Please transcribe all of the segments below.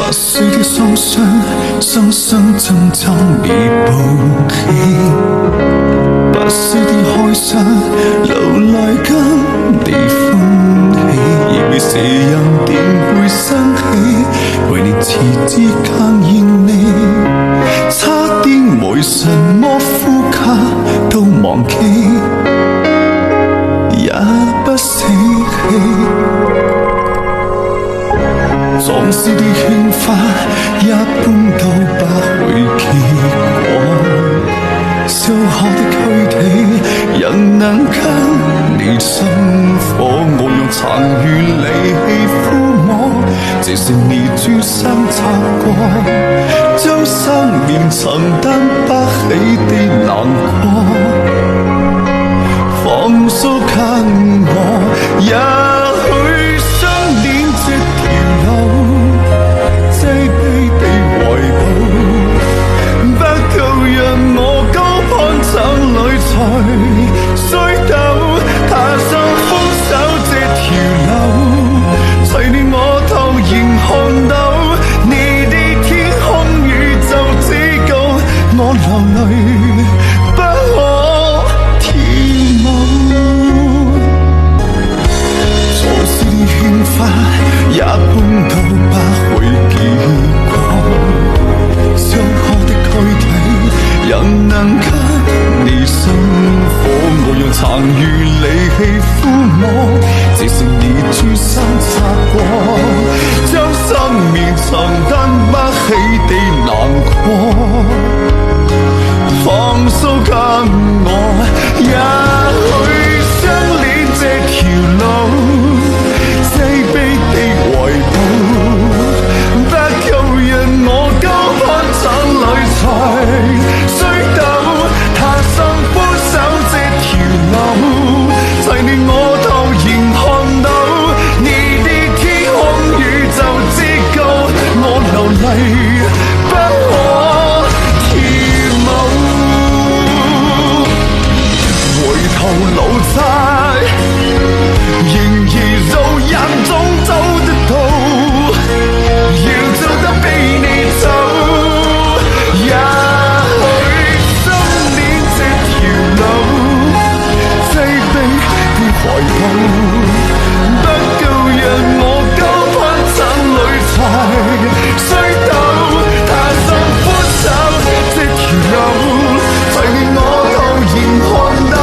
不死的創傷，生生掙扎未放棄。不死的開心，流來跟你歡喜。而被誰人點會生氣？為你遲至更厭你，差點沒什麼呼吸都忘記，也不死氣。壯士的喧嘩，一般都不會結果。燒烤的軀體，仍能跟你生火。我用殘餘利器撫摸，這是你專心擦過，將生命曾擔不起的難過，放蘇給我。也許相戀這條路，擠逼地懷抱，不夠讓我高攀慘裡才衰鬥。踏上分手這條路，隨你我突然看到，你的天空宇宙只夠我流淚，不可跳舞。錯失的喧嘩，一般都不會結果。燒烤的軀體，仍能跟你生火。我用殘餘利器撫摸，這是你專心擦過，將生命曾擔不起的難過，放蘇給我。也許相戀這條路，擠逼的懷抱，不夠讓我高攀慘裡才衰鬥。踏上分手這條路，隨你我突然看到，你的天空宇宙只夠我流淚，不可跳舞。回頭路窄，仍然路人總走得到，要走得比你走。也許相戀這條路，擠逼的懷抱，不夠讓我高攀慘裡才衰鬥。踏上分手這條路，隨你我突然看到，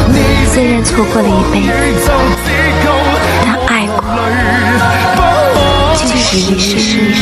你雖然錯過了一輩子，但愛過，即使一生一世。